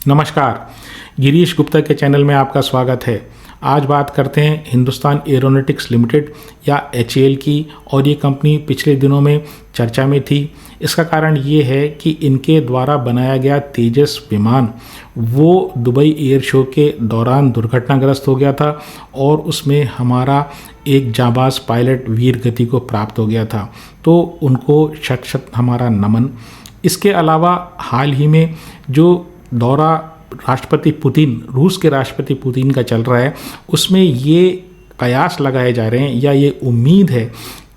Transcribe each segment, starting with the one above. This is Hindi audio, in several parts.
नमस्कार, गिरीश गुप्ता के चैनल में आपका स्वागत है। आज बात करते हैं हिंदुस्तान एरोनॉटिक्स लिमिटेड या HAL की। और ये कंपनी पिछले दिनों में चर्चा में थी। इसका कारण ये है कि इनके द्वारा बनाया गया तेजस विमान वो दुबई एयर शो के दौरान दुर्घटनाग्रस्त हो गया था और उसमें हमारा एक जाबाज पायलट वीर गति को प्राप्त हो गया था। तो उनको शत शत हमारा नमन। इसके अलावा हाल ही में जो दौरा राष्ट्रपति पुतिन, रूस के राष्ट्रपति पुतिन का चल रहा है, उसमें ये कयास लगाए जा रहे हैं या ये उम्मीद है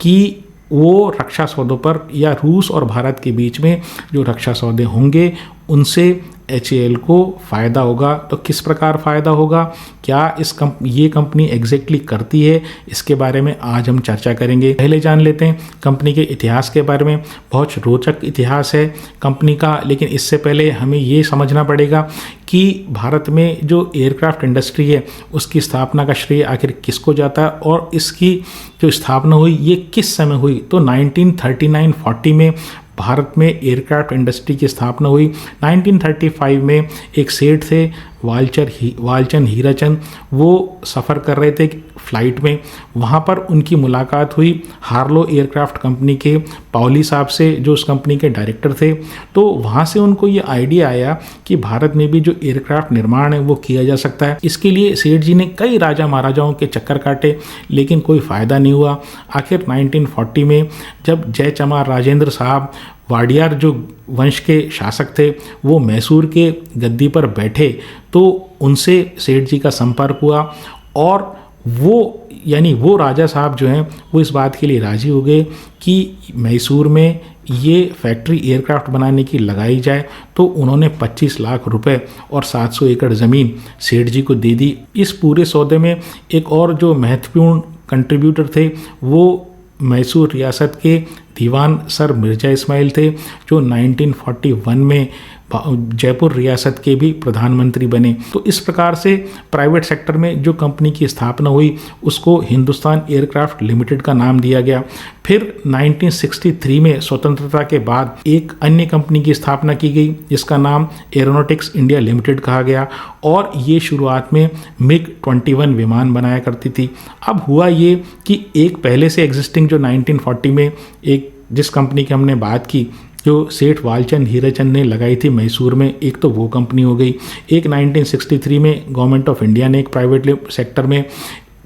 कि वो रक्षा सौदों पर या रूस और भारत के बीच में जो रक्षा सौदे होंगे उनसे HAL को फ़ायदा होगा। तो किस प्रकार फ़ायदा होगा, क्या ये कंपनी एग्जैक्टली करती है, इसके बारे में आज हम चर्चा करेंगे। पहले जान लेते हैं कंपनी के इतिहास के बारे में। बहुत रोचक इतिहास है कंपनी का, लेकिन इससे पहले हमें ये समझना पड़ेगा कि भारत में जो एयरक्राफ्ट इंडस्ट्री है उसकी स्थापना का श्रेय आखिर किसको जाता है और इसकी जो स्थापना हुई ये किस समय हुई। तो 1939-40 में भारत में एयरक्राफ्ट इंडस्ट्री की स्थापना हुई। 1935 में एक सेठ थे वालचंद हीराचंद, वो सफ़र कर रहे थे फ़्लाइट में। वहाँ पर उनकी मुलाकात हुई हार्लो एयरक्राफ्ट कंपनी के पाउली साहब से, जो उस कंपनी के डायरेक्टर थे। तो वहाँ से उनको ये आइडिया आया कि भारत में भी जो एयरक्राफ्ट निर्माण है वो किया जा सकता है। इसके लिए सेठ जी ने कई राजा महाराजाओं के चक्कर काटे, लेकिन कोई फ़ायदा नहीं हुआ। आखिर 1940 में जब जयचमार राजेंद्र साहब वाडियार जो वंश के शासक थे वो मैसूर के गद्दी पर बैठे, तो उनसे सेठ जी का संपर्क हुआ और वो राजा साहब जो हैं वो इस बात के लिए राज़ी हो गए कि मैसूर में ये फैक्ट्री एयरक्राफ्ट बनाने की लगाई जाए। तो उन्होंने 25 लाख रुपए और 700 एकड़ ज़मीन सेठ जी को दे दी। इस पूरे सौदे में एक और जो महत्वपूर्ण कंट्रीब्यूटर थे वो मैसूर रियासत के दीवान सर मिर्ज़ा इस्माइल थे, जो 1941 में जयपुर रियासत के भी प्रधानमंत्री बने। तो इस प्रकार से प्राइवेट सेक्टर में जो कंपनी की स्थापना हुई उसको हिंदुस्तान एयरक्राफ्ट लिमिटेड का नाम दिया गया। फिर 1963 में स्वतंत्रता के बाद एक अन्य कंपनी की स्थापना की गई जिसका नाम एरोनॉटिक्स इंडिया लिमिटेड कहा गया और ये शुरुआत में MiG-21 विमान बनाया करती थी। अब हुआ ये कि एक पहले से एग्जिस्टिंग जो 1940 में एक जिस कंपनी की हमने बात की जो सेठ वालचंद हीराचंद ने लगाई थी मैसूर में, एक तो वो कंपनी हो गई। एक 1963 में गवर्नमेंट ऑफ इंडिया ने एक प्राइवेट सेक्टर में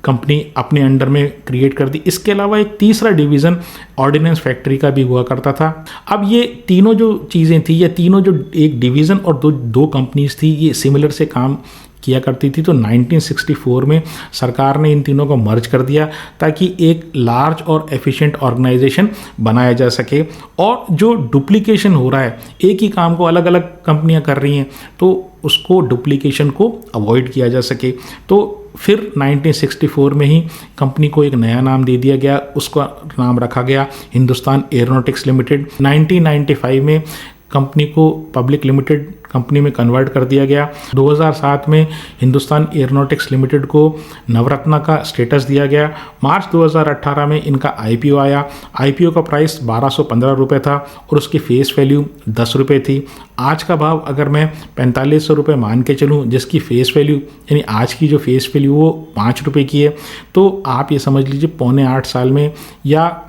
कंपनी अपने अंडर में क्रिएट कर दी। इसके अलावा एक तीसरा डिवीज़न ऑर्डिनेंस फैक्ट्री का भी हुआ करता था। अब ये तीनों जो चीज़ें थी, या तीनों जो एक डिवीज़न और दो कंपनीज थी, ये सिमिलर से काम किया करती थी। तो 1964 में सरकार ने इन तीनों को मर्ज कर दिया ताकि एक लार्ज और एफिशिएंट ऑर्गेनाइजेशन बनाया जा सके। और जो डुप्लीकेशन हो रहा है, एक ही काम को अलग अलग कंपनियां कर रही हैं, तो उसको डुप्लीकेशन को अवॉइड किया जा सके। तो फिर 1964 में ही कंपनी को एक नया नाम दे दिया गया, उसका नाम रखा गया हिंदुस्तान एरोनॉटिक्स लिमिटेड। 1995 में कंपनी को पब्लिक लिमिटेड कंपनी में कन्वर्ट कर दिया गया। 2007 में हिंदुस्तान एरोनॉटिक्स लिमिटेड को नवरत्ना का स्टेटस दिया गया। मार्च 2018 में इनका IPO आया। IPO का प्राइस 1215 रुपये था और उसकी फेस वैल्यू 10 रुपये थी। आज का भाव अगर मैं 4500 रुपये मान के चलूँ, जिसकी फेस वैल्यू यानी आज की जो फेस वैल्यू वो 5 रुपये की है, तो आप ये समझ लीजिए 7.25 साल में या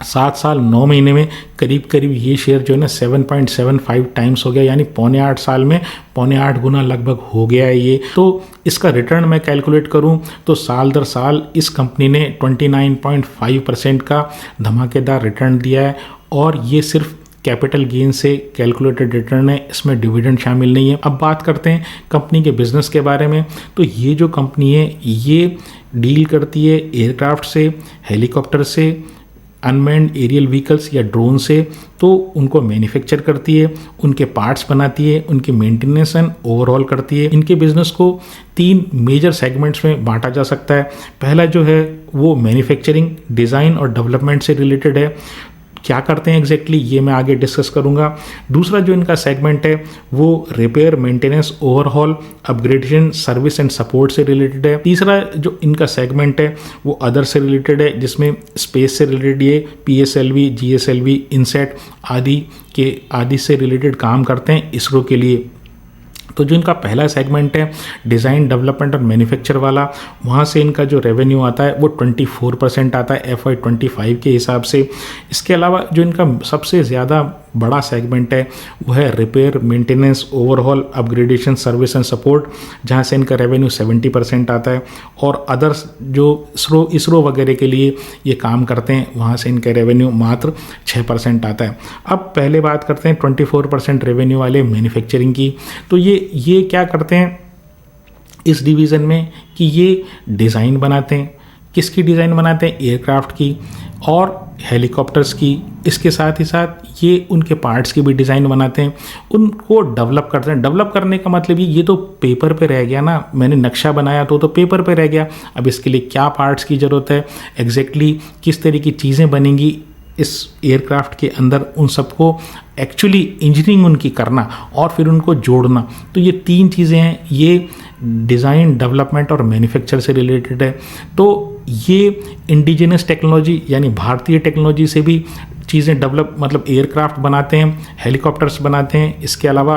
7 साल 9 महीने में करीब करीब ये शेयर जो है ना 7.75 टाइम्स हो गया, यानी 7.25 साल में 7.25 गुना लगभग हो गया है ये। तो इसका रिटर्न मैं कैलकुलेट करूं तो साल दर साल इस कंपनी ने 29.5% का धमाकेदार रिटर्न दिया है और ये सिर्फ कैपिटल गेन से कैलकुलेटेड रिटर्न है, इसमें डिविडेंड शामिल नहीं है। अब बात करते हैं कंपनी के बिजनेस के बारे में। तो ये जो कंपनी है ये डील करती है एयरक्राफ्ट से, हेलीकॉप्टर से, अनमैन्ड एरियल व्हीकल्स या ड्रोन से। तो उनको मैन्युफैक्चर करती है, उनके पार्ट्स बनाती है, उनके मेंटेनेंस एंड ओवरऑल करती है। इनके बिजनेस को 3 मेजर सेगमेंट्स में बांटा जा सकता है। पहला जो है वो मैन्युफैक्चरिंग, डिज़ाइन और डेवलपमेंट से रिलेटेड है। क्या करते हैं एग्जैक्टली ये मैं आगे डिस्कस करूंगा। दूसरा जो इनका सेगमेंट है वो repair, maintenance, overhaul, upgradation, service and support से रिलेटेड है। तीसरा जो इनका सेगमेंट है वो अदर से रिलेटेड है, जिसमें स्पेस से रिलेटेड ये PSLV, GSLV, इनसेट आदि से रिलेटेड काम करते हैं इसरो के लिए। तो जो इनका पहला सेगमेंट है डिज़ाइन डेवलपमेंट और मैन्युफैक्चर वाला, वहाँ से इनका जो रेवेन्यू आता है वो 24% आता है FY25 के हिसाब से। इसके अलावा जो इनका सबसे ज़्यादा बड़ा सेगमेंट है वो है repair maintenance overhaul upgradation service and support, जहाँ से इनका रेवेन्यू 70% आता है। और अदर्स जो इसरो वगैरह के लिए ये काम करते हैं, वहाँ से इनका रेवेन्यू मात्र 6% आता है। अब पहले बात करते हैं 24% रेवेन्यू वाले मैन्युफैक्चरिंग की। तो ये क्या करते हैं इस डिवीज़न में कि ये डिज़ाइन बनाते हैं। किसकी डिज़ाइन बनाते हैं? एयरक्राफ्ट की और हेलीकॉप्टर्स की। इसके साथ ही साथ ये उनके पार्ट्स की भी डिज़ाइन बनाते हैं, उनको डेवलप करते हैं। डेवलप करने का मतलब ये तो पेपर पे रह गया ना, मैंने नक्शा बनाया तो पेपर पे रह गया। अब इसके लिए क्या पार्ट्स की ज़रूरत है, एग्जैक्टली किस तरह की चीज़ें बनेंगी इस एयरक्राफ्ट के अंदर, उन सबको एक्चुअली इंजीनियरिंग उनकी करना और फिर उनको जोड़ना। तो ये 3 चीज़ें हैं, ये डिज़ाइन डेवलपमेंट और मैन्युफैक्चर से रिलेटेड है। तो ये इंडिजिनस टेक्नोलॉजी यानी भारतीय टेक्नोलॉजी से भी चीज़ें डेवलप, मतलब एयरक्राफ्ट बनाते हैं, हेलीकॉप्टर्स बनाते हैं। इसके अलावा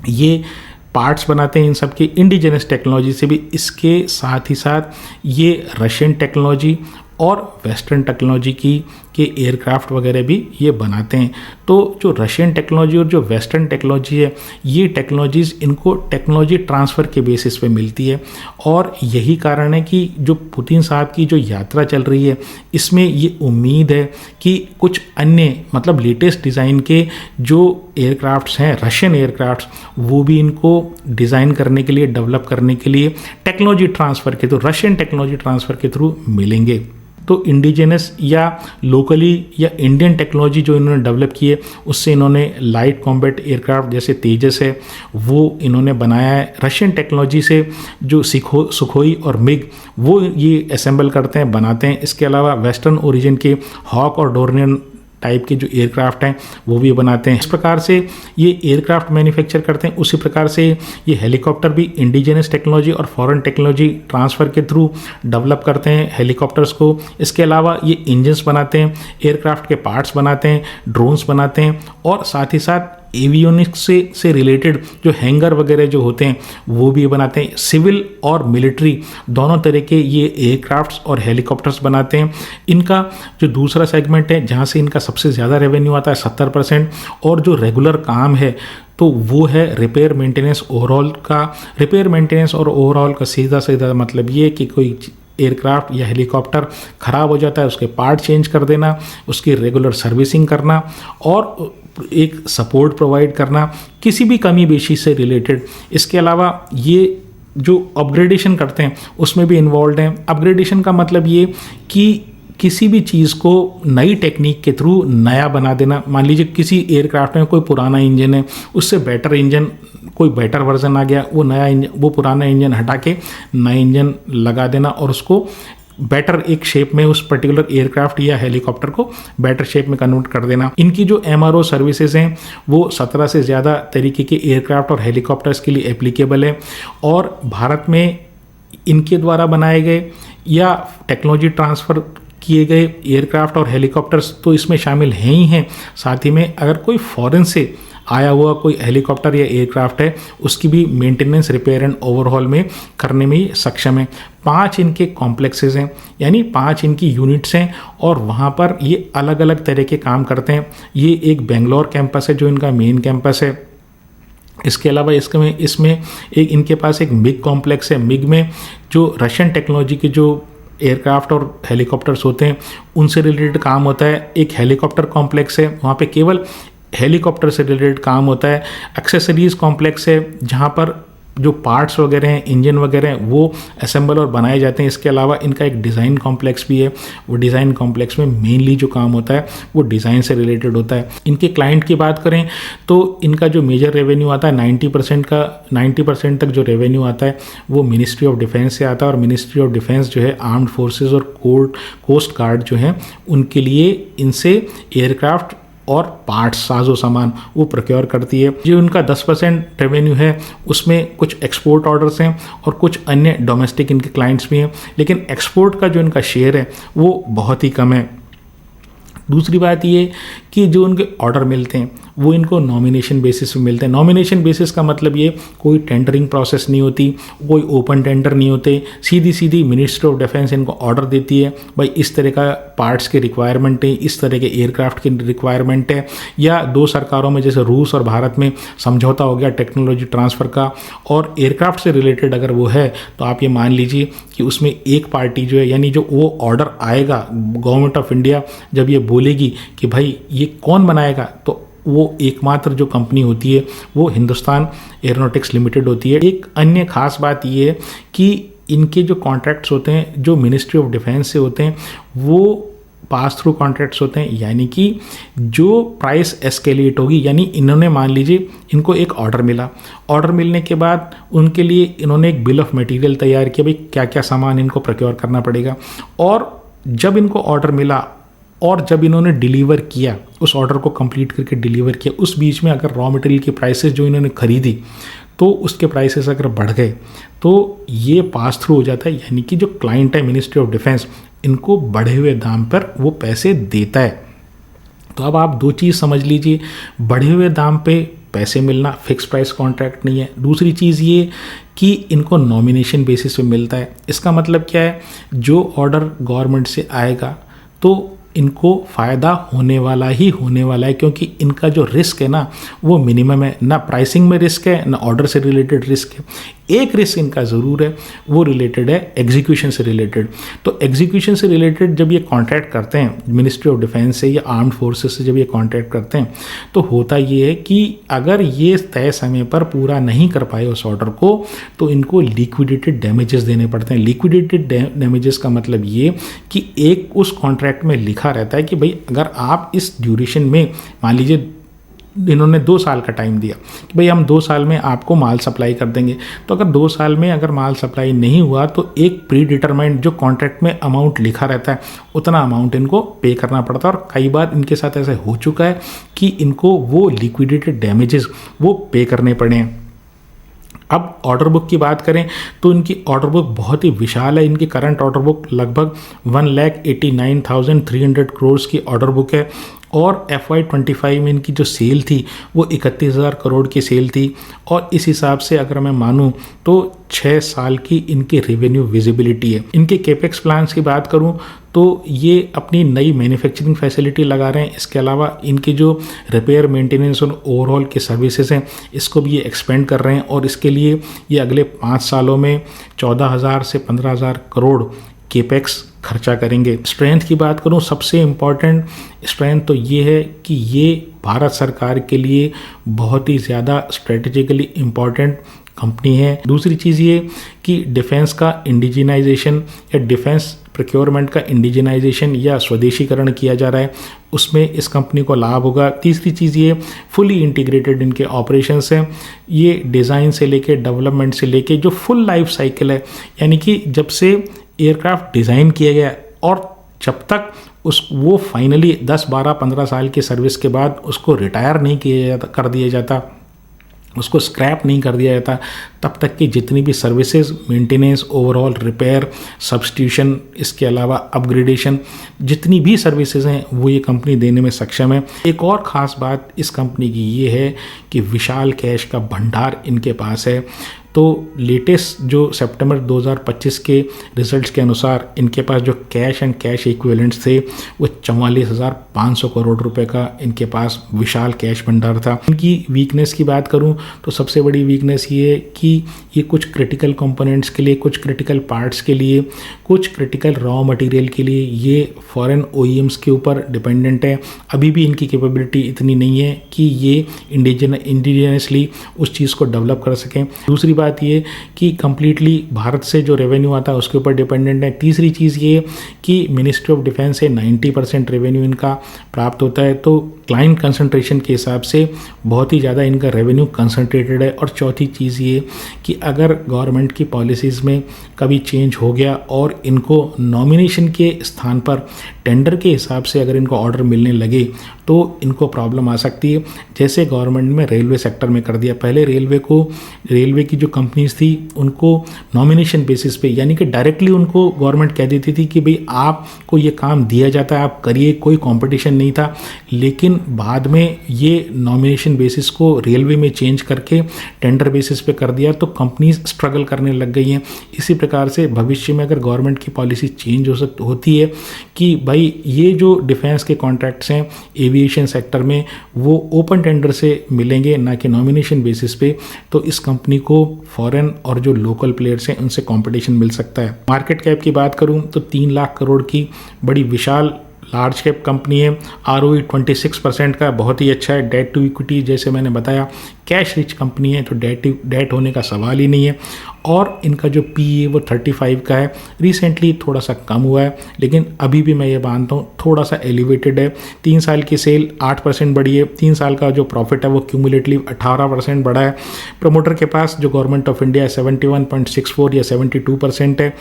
ये पार्ट्स बनाते हैं इन सब की इंडिजिनस टेक्नोलॉजी से भी। इसके साथ ही साथ ये रशियन टेक्नोलॉजी और वेस्टर्न टेक्नोलॉजी के एयरक्राफ्ट वगैरह भी ये बनाते हैं। तो जो रशियन टेक्नोलॉजी और जो वेस्टर्न टेक्नोलॉजी है, ये टेक्नोलॉजीज़ इनको टेक्नोलॉजी ट्रांसफ़र के बेसिस पे मिलती है। और यही कारण है कि जो पुतिन साहब की जो यात्रा चल रही है, इसमें ये उम्मीद है कि कुछ अन्य मतलब लेटेस्ट डिज़ाइन के जो एयरक्राफ्ट्स हैं, रशियन एयरक्राफ्ट्स, वो भी इनको डिज़ाइन करने के लिए, डेवलप करने के लिए टेक्नोलॉजी ट्रांसफ़र के थ्रू, रशियन टेक्नोलॉजी ट्रांसफ़र के थ्रू मिलेंगे। तो इंडिजिनस या लोकली या इंडियन टेक्नोलॉजी जो इन्होंने डेवलप की है, उससे इन्होंने लाइट कॉम्बैट एयरक्राफ्ट जैसे तेजस है वो इन्होंने बनाया है। रशियन टेक्नोलॉजी से जो सुखोई और मिग वो ये असेंबल करते हैं, बनाते हैं। इसके अलावा वेस्टर्न ओरिजिन के हॉक और डोर्नियन टाइप के जो एयरक्राफ्ट हैं वो भी बनाते हैं। इस प्रकार से ये एयरक्राफ्ट मैन्युफैक्चर करते हैं। उसी प्रकार से ये हेलीकॉप्टर भी इंडिजिनस टेक्नोलॉजी और फॉरेन टेक्नोलॉजी ट्रांसफ़र के थ्रू डेवलप करते हैं हेलीकॉप्टर्स को। इसके अलावा ये इंजन्स बनाते हैं, एयरक्राफ्ट के पार्ट्स बनाते हैं, ड्रोन्स बनाते हैं और साथ ही साथ एवियोनिक्स से रिलेटेड जो हैंगर वगैरह जो होते हैं वो भी बनाते हैं। सिविल और मिलिट्री दोनों तरह के ये एयरक्राफ्ट्स और हेलीकॉप्टर्स बनाते हैं। इनका जो दूसरा सेगमेंट है जहाँ से इनका सबसे ज़्यादा रेवेन्यू आता है 70%, और जो रेगुलर काम है तो वो है रिपेयर मेंटेनेंस ओवरऑल का। रिपेयर मेंटेनेंस और ओवरऑल का सीधा मतलब ये कि कोई एयरक्राफ्ट या हेलीकॉप्टर ख़राब हो जाता है, उसके पार्ट चेंज कर देना, उसकी रेगुलर सर्विसिंग करना और एक सपोर्ट प्रोवाइड करना किसी भी कमी बेशी से रिलेटेड। इसके अलावा ये जो अपग्रेडेशन करते हैं उसमें भी इन्वॉल्व हैं। अपग्रेडेशन का मतलब ये कि किसी भी चीज़ को नई टेक्निक के थ्रू नया बना देना। मान लीजिए किसी एयरक्राफ्ट में कोई पुराना इंजन है, उससे बेटर इंजन, कोई बेटर वर्जन आ गया, वो नया इंजन, वो पुराना इंजन हटा के नया इंजन लगा देना और उसको बेटर एक शेप में उस पर्टिकुलर एयरक्राफ्ट या हेलीकॉप्टर को बेटर शेप में कन्वर्ट कर देना। इनकी जो MRO सर्विसेज हैं वो 17 से ज़्यादा तरीके के एयरक्राफ्ट और हेलीकॉप्टर्स के लिए एप्लीकेबल है। और भारत में इनके द्वारा बनाए गए या टेक्नोलॉजी ट्रांसफ़र किए गए एयरक्राफ्ट और हेलीकॉप्टर्स तो इसमें शामिल हैं ही हैं। साथ ही में अगर कोई फॉरेन से आया हुआ कोई हेलीकॉप्टर या एयरक्राफ्ट है, उसकी भी मेंटेनेंस, रिपेयर एंड ओवरहॉल में करने में सक्षम है। 5 इनके कॉम्प्लेक्सेस हैं, यानी 5 इनकी यूनिट्स हैं और वहाँ पर ये अलग अलग तरह के काम करते हैं। ये एक बेंगलोर कैंपस है जो इनका मेन कैंपस है। इसके अलावा इसमें एक इनके पास एक मिग कॉम्प्लेक्स है। मिग में जो रशियन टेक्नोलॉजी के जो एयरक्राफ्ट और हेलीकॉप्टर्स होते हैं उनसे रिलेटेड काम होता है। एक हेलीकॉप्टर कॉम्प्लेक्स है, वहाँ पे केवल हेलीकॉप्टर से रिलेटेड काम होता है। एक्सेसरीज कॉम्प्लेक्स है जहाँ पर जो पार्ट्स वगैरह हैं, इंजन वगैरह हैं, वो असेंबल और बनाए जाते हैं। इसके अलावा इनका एक डिज़ाइन कॉम्प्लेक्स भी है। वो डिज़ाइन कॉम्प्लेक्स में मेनली जो काम होता है वो डिज़ाइन से रिलेटेड होता है। इनके क्लाइंट की बात करें तो इनका जो मेजर रेवेन्यू आता है 90% तक जो रेवेन्यू आता है वो मिनिस्ट्री ऑफ डिफेंस से आता है। और मिनिस्ट्री ऑफ डिफेंस जो है आर्म्ड फोर्सेस और कोस्ट गार्ड जो हैं उनके लिए इनसे एयरक्राफ्ट और पार्ट्स, साजो सामान वो प्रोक्योर करती है। जो उनका 10% रेवेन्यू है उसमें कुछ एक्सपोर्ट ऑर्डर्स हैं और कुछ अन्य डोमेस्टिक इनके क्लाइंट्स भी हैं, लेकिन एक्सपोर्ट का जो इनका शेयर है वो बहुत ही कम है। दूसरी बात ये कि जो उनके ऑर्डर मिलते हैं वो इनको नॉमिनेशन बेसिस पे मिलते हैं। नॉमिनेशन बेसिस का मतलब ये कोई टेंडरिंग प्रोसेस नहीं होती, कोई ओपन टेंडर नहीं होते, सीधी सीधी मिनिस्ट्री ऑफ डिफेंस इनको ऑर्डर देती है, भाई इस तरह का पार्ट्स की रिक्वायरमेंट है, इस तरह के एयरक्राफ्ट की रिक्वायरमेंट है। या दो सरकारों में जैसे रूस और भारत में समझौता हो गया टेक्नोलॉजी ट्रांसफ़र का, और एयरक्राफ्ट से रिलेटेड अगर वो है तो आप ये मान लीजिए कि उसमें एक पार्टी जो है, यानी जो वो ऑर्डर आएगा गवर्नमेंट ऑफ इंडिया जब ये बोलेगी कि भाई ये कौन बनाएगा, तो वो एकमात्र जो कंपनी होती है वो हिंदुस्तान एरोनॉटिक्स लिमिटेड होती है। एक अन्य खास बात ये है कि इनके जो कॉन्ट्रैक्ट्स होते हैं जो मिनिस्ट्री ऑफ डिफेंस से होते हैं वो पास थ्रू कॉन्ट्रैक्ट्स होते हैं, यानी कि जो प्राइस एस्केलेट होगी, यानी इन्होंने मान लीजिए इनको एक ऑर्डर मिला, ऑर्डर मिलने के बाद उनके लिए इन्होंने एक बिल ऑफ मटेरियल तैयार किया, भाई क्या क्या सामान इनको प्रोक्योर करना पड़ेगा। और जब इनको ऑर्डर मिला और जब इन्होंने डिलीवर किया, उस ऑर्डर को कंप्लीट करके डिलीवर किया, उस बीच में अगर रॉ मटेरियल की प्राइसेस जो इन्होंने खरीदी तो उसके प्राइसेस अगर बढ़ गए तो ये पास थ्रू हो जाता है, यानी कि जो क्लाइंट है मिनिस्ट्री ऑफ डिफेंस इनको बढ़े हुए दाम पर वो पैसे देता है। तो अब आप दो चीज़ समझ लीजिए, बढ़े हुए दाम पे पैसे मिलना, फिक्स प्राइस कॉन्ट्रैक्ट नहीं है। दूसरी चीज़ ये कि इनको नॉमिनेशन बेसिस पे मिलता है। इसका मतलब क्या है, जो ऑर्डर गवर्नमेंट से आएगा तो इनको फ़ायदा होने वाला ही होने वाला है, क्योंकि इनका जो रिस्क है ना वो मिनिमम है, ना प्राइसिंग में रिस्क है ना ऑर्डर से रिलेटेड रिस्क है। एक रिस्क इनका ज़रूर है, वो रिलेटेड है एग्जीक्यूशन से रिलेटेड। तो एग्जीक्यूशन से रिलेटेड जब ये कॉन्ट्रैक्ट करते हैं मिनिस्ट्री ऑफ डिफेंस से या आर्म्ड फोर्सेस से जब ये कॉन्ट्रैक्ट करते हैं तो होता ये है कि अगर ये तय समय पर पूरा नहीं कर पाए उस ऑर्डर को तो इनको लिक्विडेटेड डैमेजेस देने पड़ते हैं। लिक्विडेटेड डैमेजेस का मतलब ये कि एक उस कॉन्ट्रैक्ट में लिखा रहता है कि भाई अगर आप इस ड्यूरेशन में, मान लीजिए इन्होंने 2 साल का टाइम दिया कि भाई हम 2 साल में आपको माल सप्लाई कर देंगे, तो अगर 2 साल में अगर माल सप्लाई नहीं हुआ तो एक प्री डिटरमाइंड जो कॉन्ट्रैक्ट में अमाउंट लिखा रहता है उतना अमाउंट इनको पे करना पड़ता है। और कई बार इनके साथ ऐसा हो चुका है कि इनको वो लिक्विडेटेड डैमेजेस वो पे करने पड़े हैं। अब ऑर्डर बुक की बात करें तो इनकी ऑर्डर बुक बहुत ही विशाल है। इनकी करंट ऑर्डर बुक लगभग 1,89,300 करोड़ की ऑर्डर बुक है, और FY25 में इनकी जो सेल थी वो 31,000 करोड़ की सेल थी। और इस हिसाब से अगर मैं मानूं तो 6 साल की इनकी रेवेन्यू विजिबिलिटी है। इनके केपेक्स प्लान्स की बात करूं तो ये अपनी नई मैन्युफैक्चरिंग फैसिलिटी लगा रहे हैं। इसके अलावा इनके जो रिपेयर मेंटेनेंस और ओवरऑल के सर्विसेज हैं इसको भी ये एक्सपेंड कर रहे हैं, और इसके लिए ये अगले 5 सालों में 14,000 से 15,000 करोड़ केपेक्स खर्चा करेंगे। स्ट्रेंथ की बात करूं, सबसे इम्पॉर्टेंट स्ट्रेंथ तो ये है कि ये भारत सरकार के लिए बहुत ही ज़्यादा स्ट्रेटेजिकली इम्पॉर्टेंट कंपनी है। दूसरी चीज़ ये कि डिफेंस का इंडिजिनाइजेशन या डिफेंस प्रोक्योरमेंट का इंडिजिनाइजेशन या स्वदेशीकरण किया जा रहा है, उसमें इस कंपनी को लाभ होगा। तीसरी चीज़ ये फुली इंटीग्रेटेड इनके ऑपरेशंस हैं। ये डिज़ाइन से लेके डेवलपमेंट से लेके जो फुल लाइफ साइकिल है, यानी कि जब से एयरक्राफ्ट डिज़ाइन किया गया और जब तक वो फाइनली 10, 12, 15 साल की सर्विस के बाद उसको रिटायर नहीं किया जाता, कर दिया जाता, उसको स्क्रैप नहीं कर दिया जाता, तब तक की जितनी भी services, maintenance, overall repair, substitution, इसके अलावा अपग्रेडेशन, जितनी भी सर्विसेज हैं वो ये कंपनी देने में सक्षम है। एक और ख़ास बात इस कंपनी की ये है कि विशाल कैश का भंडार इनके पास है। तो लेटेस्ट जो सितंबर 2025 के रिजल्ट्स के अनुसार इनके पास जो कैश एंड कैश इक्विवेलेंट्स थे वो 44,500 करोड़ रुपए का इनके पास विशाल कैश भंडार था। इनकी वीकनेस की बात करूं तो सबसे बड़ी वीकनेस ये है कि ये कुछ क्रिटिकल कंपोनेंट्स के लिए, कुछ क्रिटिकल पार्ट्स के लिए, कुछ क्रिटिकल रॉ मटेरियल के लिए ये फॉरेन OEMs के ऊपर डिपेंडेंट है। अभी भी इनकी कैपेबिलिटी इतनी नहीं है कि ये इंडिजिनियसली उस चीज़ को डेवलप कर सकें। दूसरी बात ये कि कंप्लीटली भारत से जो रेवेन्यू आता है उसके ऊपर डिपेंडेंट है। तीसरी चीज़ ये कि मिनिस्ट्री ऑफ डिफेंस से 90% रेवेन्यू इनका प्राप्त होता है, तो क्लाइंट कंसंट्रेशन के हिसाब से बहुत ही ज़्यादा इनका रेवेन्यू कंसंट्रेटेड है। और चौथी चीज़ ये कि अगर गवर्नमेंट की पॉलिसीज़ में कभी चेंज हो गया और इनको नॉमिनेशन के स्थान पर टेंडर के हिसाब से अगर इनको ऑर्डर मिलने लगे तो इनको प्रॉब्लम आ सकती है। जैसे गवर्नमेंट में रेलवे सेक्टर में कर दिया, पहले रेलवे की जो कंपनीज थी उनको नॉमिनेशन बेसिस पे, यानी कि डायरेक्टली उनको गवर्नमेंट कह देती थी कि भाई आपको ये काम दिया जाता है, आप करिए, कोई कंपटीशन नहीं था। लेकिन लेकिन बाद में ये नॉमिनेशन बेसिस को रेलवे में चेंज करके टेंडर बेसिस पे कर दिया, तो कंपनीज स्ट्रगल करने लग गई हैं। इसी प्रकार से भविष्य में अगर गवर्नमेंट की पॉलिसी चेंज होती है कि भाई ये जो डिफेंस के कॉन्ट्रैक्ट्स हैं एविएशन सेक्टर में वो ओपन टेंडर से मिलेंगे ना कि नॉमिनेशन बेसिस पे, तो इस कंपनी को फॉरेन और जो लोकल प्लेयर्स हैं उनसे कंपटीशन मिल सकता है। मार्केट कैप की बात करूं तो 3 लाख करोड़ की बड़ी विशाल लार्ज कैप कंपनी है। ROE 26% का बहुत ही अच्छा है। डेट टू इक्विटी जैसे मैंने बताया कैश रिच कंपनी है, तो डेट होने का सवाल ही नहीं है। और इनका जो PE वो 35 का है। रिसेंटली थोड़ा सा कम हुआ है, लेकिन अभी भी मैं ये मानता हूँ थोड़ा सा एलिवेटेड है। 3 साल की सेल 8% बढ़ी है, 3 साल का जो प्रॉफिट है वो क्यूमुलेटिव 18% बढ़ा है। प्रमोटर के पास जो गवर्नमेंट ऑफ इंडिया 71.64 या 72% है।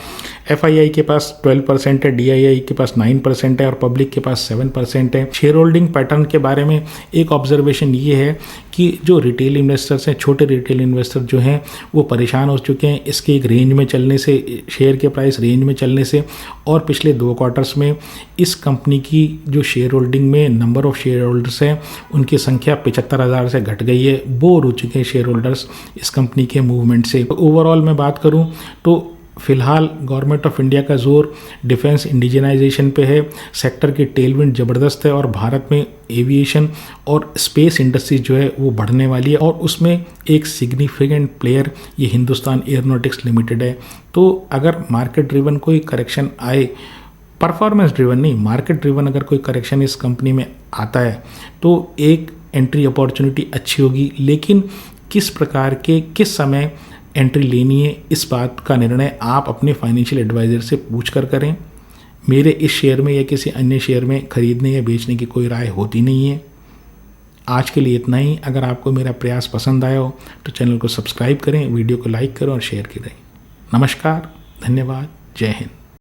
FII के पास 12% है, DII के पास 9% है और पब्लिक के पास 7% है। शेयर होल्डिंग पैटर्न के बारे में एक ऑब्जर्वेशन ये है कि जो रिटेल इन्वेस्टर्स हैं, छोटे रिटेल इन्वेस्टर जो हैं वो परेशान हो चुके हैं इसके एक रेंज में चलने से, शेयर के प्राइस रेंज में चलने से। और पिछले 2 क्वार्टर्स में इस कंपनी की जो शेयर होल्डिंग में नंबर ऑफ शेयर होल्डर्स हैं उनकी संख्या 75,000 से घट गई है। बोर हो चुके हैं शेयर होल्डर्स इस कंपनी के मूवमेंट से। ओवरऑल मैं बात करूं तो फिलहाल गवर्नमेंट ऑफ इंडिया का जोर डिफेंस इंडिजिनाइजेशन पे है। सेक्टर की टेलविंड ज़बरदस्त है और भारत में एविएशन और स्पेस इंडस्ट्री जो है वो बढ़ने वाली है और उसमें एक सिग्निफिकेंट प्लेयर ये हिंदुस्तान एरोनॉटिक्स लिमिटेड है। तो अगर मार्केट ड्रिवन कोई करेक्शन आए, परफॉर्मेंस ड्रिवन नहीं, मार्केट ड्रिवन अगर कोई करेक्शन इस कंपनी में आता है तो एक एंट्री अपॉर्चुनिटी अच्छी होगी। लेकिन किस प्रकार के किस समय एंट्री लेनी है इस बात का निर्णय आप अपने फाइनेंशियल एडवाइज़र से पूछ कर करें। मेरे इस शेयर में या किसी अन्य शेयर में खरीदने या बेचने की कोई राय होती नहीं है। आज के लिए इतना ही। अगर आपको मेरा प्रयास पसंद आया हो तो चैनल को सब्सक्राइब करें, वीडियो को लाइक करें और शेयर करें। नमस्कार, धन्यवाद, जय हिंद।